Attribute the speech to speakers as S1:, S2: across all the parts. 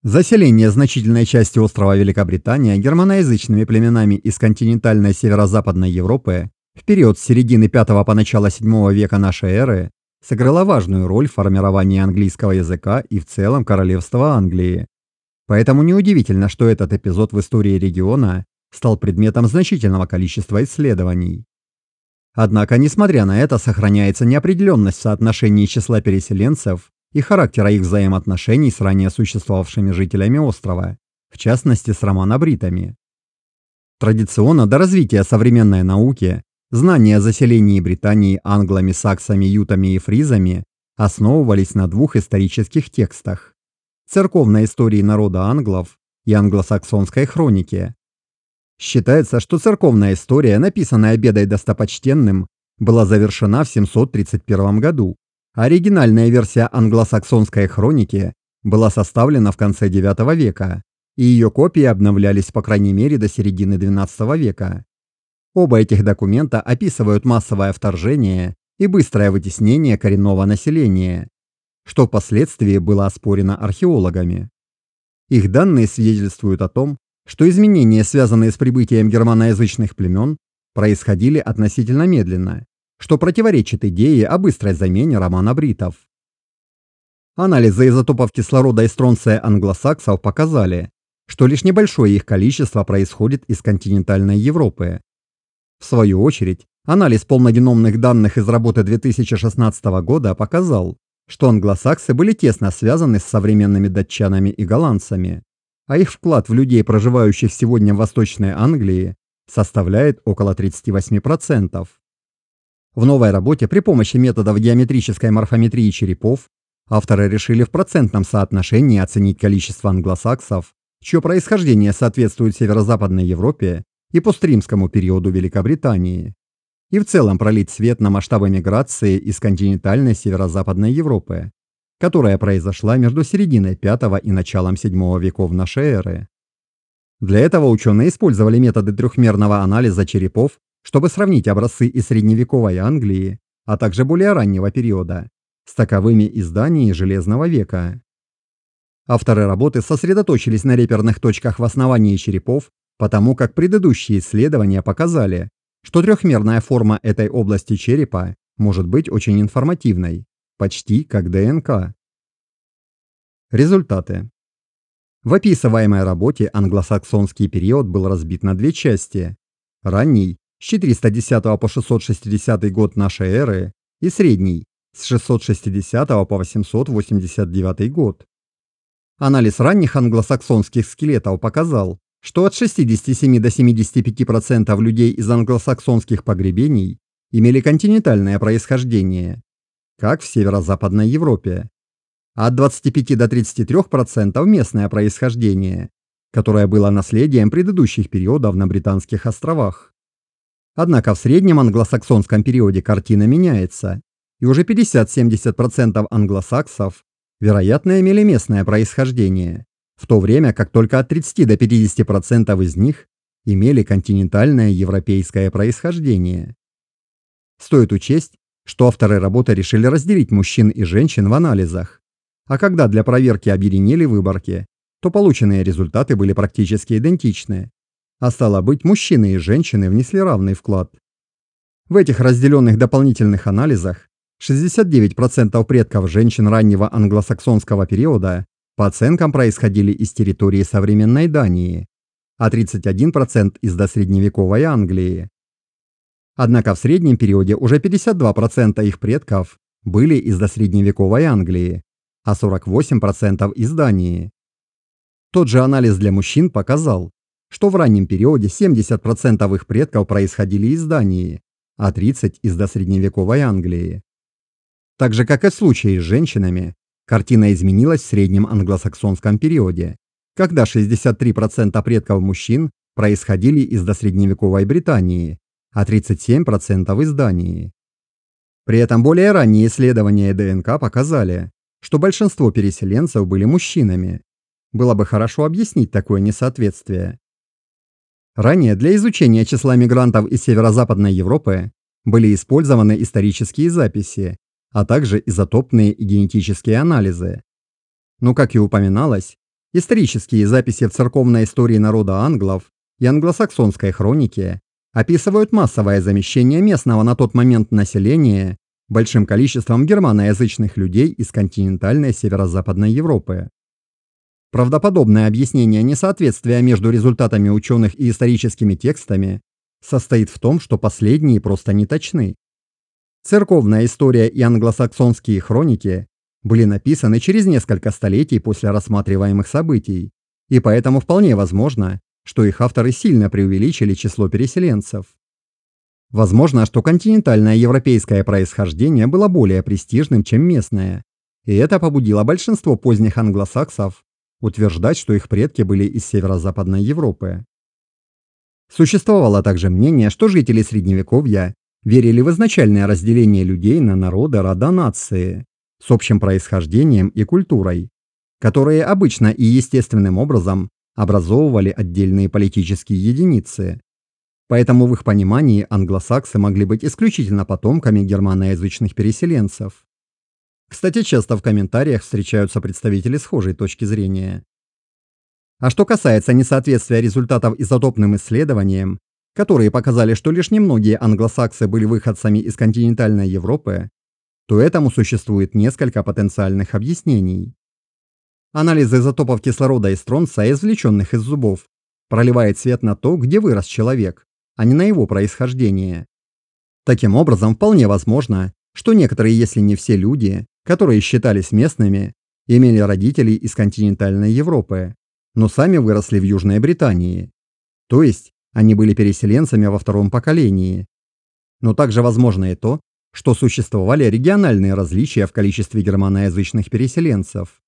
S1: Заселение значительной части острова Великобритания германоязычными племенами из континентальной северо-западной Европы в период с середины V по начало VII века нашей эры сыграло важную роль в формировании английского языка и в целом королевства Англии. Поэтому неудивительно, что этот эпизод в истории региона стал предметом значительного количества исследований. Однако, несмотря на это, сохраняется неопределенность в соотношении числа переселенцев и характера их взаимоотношений с ранее существовавшими жителями острова, в частности с романобритами. Традиционно до развития современной науки знания о заселении Британии англами, саксами, ютами и фризами основывались на двух исторических текстах: церковной истории народа англов и англосаксонской хронике. Считается, что церковная история, написанная Бедой Достопочтенным, была завершена в 731 году, а оригинальная версия англосаксонской хроники была составлена в конце IX века, и ее копии обновлялись по крайней мере до середины XII века. Оба этих документа описывают массовое вторжение и быстрое вытеснение коренного населения, что впоследствии было оспорено археологами. Их данные свидетельствуют о том, что изменения, связанные с прибытием германоязычных племен, происходили относительно медленно, что противоречит идее о быстрой замене романобритов. Анализы изотопов кислорода и стронция англосаксов показали, что лишь небольшое их количество происходит из континентальной Европы. В свою очередь, анализ полногеномных данных из работы 2016 года показал, что англосаксы были тесно связаны с современными датчанами и голландцами, а их вклад в людей, проживающих сегодня в Восточной Англии, составляет около 38%. В новой работе при помощи методов геометрической морфометрии черепов авторы решили в процентном соотношении оценить количество англосаксов, чье происхождение соответствует северо-западной Европе и постримскому периоду Великобритании, и в целом пролить свет на масштабы миграции из континентальной северо-западной Европы, которая произошла между серединой V и началом VII веков нашей эры. Для этого ученые использовали методы трехмерного анализа черепов, чтобы сравнить образцы из средневековой Англии, а также более раннего периода, с таковыми из Дании Железного века. Авторы работы сосредоточились на реперных точках в основании черепов, потому как предыдущие исследования показали, что трехмерная форма этой области черепа может быть очень информативной, почти как ДНК. Результаты. В описываемой работе англосаксонский период был разбит на две части: ранний с 410 по 660 год нашей эры и средний с 660 по 889 год. Анализ ранних англосаксонских скелетов показал, что от 67 до 75% людей из англосаксонских погребений имели континентальное происхождение, как в северо-западной Европе, а от 25 до 33% местное происхождение, которое было наследием предыдущих периодов на Британских островах. Однако в среднем англосаксонском периоде картина меняется, и уже 50-70% англосаксов, вероятно, имели местное происхождение, в то время как только от 30 до 50% из них имели континентальное европейское происхождение. Стоит учесть, что авторы работы решили разделить мужчин и женщин в анализах, а когда для проверки объединили выборки, то полученные результаты были практически идентичны, а стало быть, мужчины и женщины внесли равный вклад. В этих разделенных дополнительных анализах 69% предков женщин раннего англосаксонского периода по оценкам происходили из территории современной Дании, а 31% из досредневековой Англии. Однако в среднем периоде уже 52% их предков были из досредневековой Англии, а 48% из Дании. Тот же анализ для мужчин показал, что в раннем периоде 70% их предков происходили из Дании, а 30% из досредневековой Англии. Так же, как и в случае с женщинами, картина изменилась в среднем англосаксонском периоде, когда 63% предков мужчин происходили из досредневековой Британии, а 37% из Дании. При этом более ранние исследования ДНК показали, что большинство переселенцев были мужчинами. Было бы хорошо объяснить такое несоответствие. Ранее для изучения числа мигрантов из северо-западной Европы были использованы исторические записи, а также изотопные и генетические анализы. Но, как и упоминалось, Исторические записи в церковной истории народа англов и англосаксонской хронике описывают массовое замещение местного на тот момент населения большим количеством германоязычных людей из континентальной северо-западной Европы. Правдоподобное объяснение несоответствия между результатами ученых и историческими текстами состоит в том, что последние просто не точны. Церковная история и англосаксонские хроники были написаны через несколько столетий после рассматриваемых событий, и поэтому вполне возможно, что их авторы сильно преувеличили число переселенцев. Возможно, что континентальное европейское происхождение было более престижным, чем местное, и это побудило большинство поздних англосаксов утверждать, что их предки были из северо-западной Европы. Существовало также мнение, что жители Средневековья верили в изначальное разделение людей на народы, рода, нации с общим происхождением и культурой, которые обычно и естественным образом образовывали отдельные политические единицы. Поэтому в их понимании англосаксы могли быть исключительно потомками германоязычных переселенцев. Кстати, часто в комментариях встречаются представители схожей точки зрения. А что касается несоответствия результатов изотопным исследованиям, которые показали, что лишь немногие англосаксы были выходцами из континентальной Европы, то этому существует несколько потенциальных объяснений. Анализ изотопов кислорода и стронция, извлеченных из зубов, проливает свет на то, где вырос человек, а не на его происхождение. Таким образом, вполне возможно, что некоторые, если не все люди, которые считались местными, имели родителей из континентальной Европы, но сами выросли в Южной Британии. То есть, они были переселенцами во втором поколении. Но также возможно и то, что существовали региональные различия в количестве германоязычных переселенцев.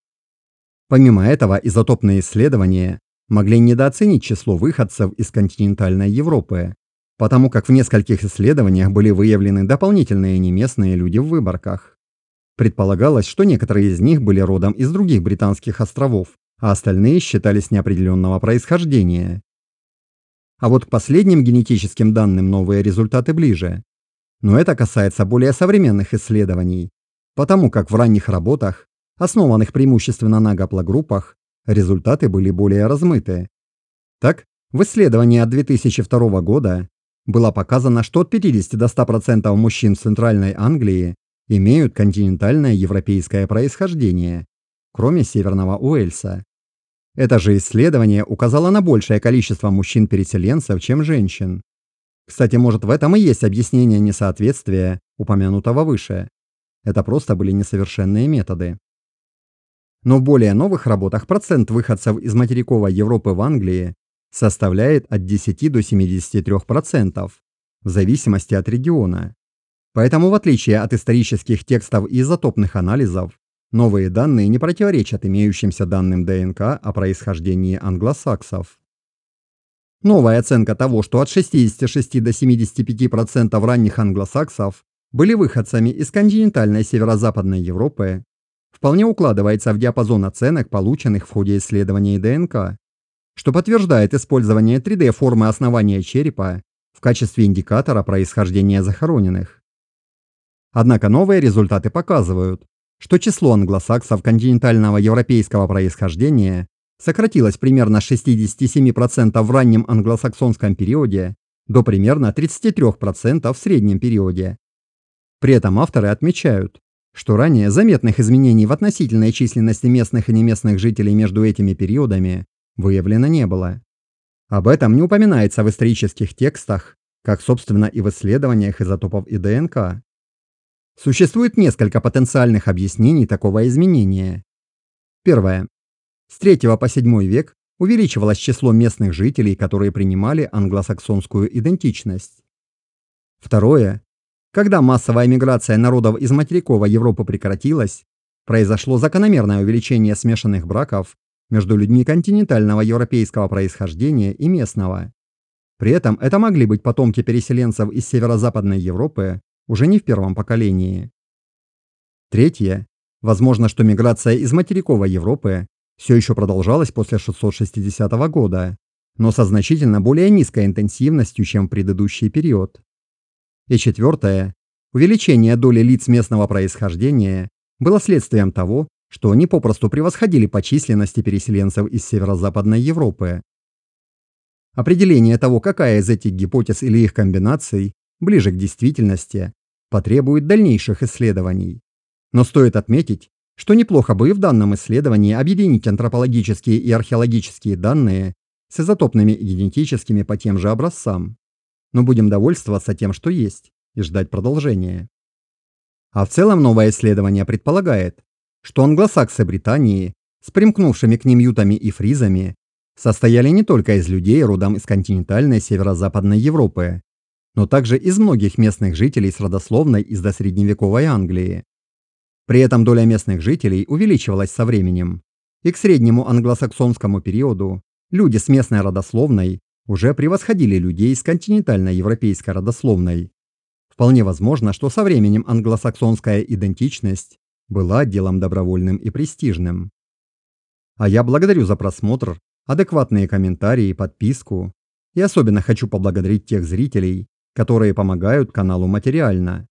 S1: Помимо этого, изотопные исследования могли недооценить число выходцев из континентальной Европы, потому как в нескольких исследованиях были выявлены дополнительные неместные люди в выборках. Предполагалось, что некоторые из них были родом из других британских островов, а остальные считались неопределенного происхождения. А вот к последним генетическим данным новые результаты ближе. Но это касается более современных исследований, потому как в ранних работах, основанных преимущественно на гаплогруппах, результаты были более размыты. Так, в исследовании от 2002 года было показано, что от 50 до 100% мужчин в Центральной Англии имеют континентальное европейское происхождение, кроме Северного Уэльса. Это же исследование указало на большее количество мужчин-переселенцев, чем женщин. Кстати, может, в этом и есть объяснение несоответствия, упомянутого выше. Это просто были несовершенные методы. Но в более новых работах процент выходцев из материковой Европы в Англии составляет от 10 до 73%, в зависимости от региона. Поэтому, в отличие от исторических текстов и изотопных анализов, новые данные не противоречат имеющимся данным ДНК о происхождении англосаксов. Новая оценка того, что от 66 до 75% ранних англосаксов были выходцами из континентальной северо-западной Европы, вполне укладывается в диапазон оценок, полученных в ходе исследований ДНК, что подтверждает использование 3D-формы основания черепа в качестве индикатора происхождения захороненных. Однако новые результаты показывают, что число англосаксов континентального европейского происхождения сократилось примерно с 67% в раннем англосаксонском периоде до примерно 33% в среднем периоде. При этом авторы отмечают, что ранее заметных изменений в относительной численности местных и неместных жителей между этими периодами выявлено не было. Об этом не упоминается в исторических текстах, как, собственно, и в исследованиях изотопов и ДНК. Существует несколько потенциальных объяснений такого изменения. Первое. С 3 по 7 век увеличивалось число местных жителей, которые принимали англосаксонскую идентичность. Второе. Когда массовая миграция народов из материковой Европы прекратилась, произошло закономерное увеличение смешанных браков между людьми континентального европейского происхождения и местного. При этом это могли быть потомки переселенцев из северо-западной Европы уже не в первом поколении. Третье. Возможно, что миграция из материковой Европы все еще продолжалась после 660 года, но со значительно более низкой интенсивностью, чем в предыдущий период. И четвертое. Увеличение доли лиц местного происхождения было следствием того, что они попросту превосходили по численности переселенцев из Северо-Западной Европы. Определение того, какая из этих гипотез или их комбинаций ближе к действительности, потребует дальнейших исследований. Но стоит отметить, что неплохо бы и в данном исследовании объединить антропологические и археологические данные с изотопными и генетическими по тем же образцам. Но будем довольствоваться тем, что есть, и ждать продолжения. А в целом новое исследование предполагает, что англосаксы Британии с примкнувшими к ним ютами и фризами состояли не только из людей родом из континентальной северо-западной Европы, но также из многих местных жителей с родословной из досредневековой Англии. При этом доля местных жителей увеличивалась со временем, и к среднему англосаксонскому периоду люди с местной родословной уже превосходили людей с континентальной европейской родословной. Вполне возможно, что со временем англосаксонская идентичность была делом добровольным и престижным. А я благодарю за просмотр, адекватные комментарии, подписку, и особенно хочу поблагодарить тех зрителей, которые помогают каналу материально.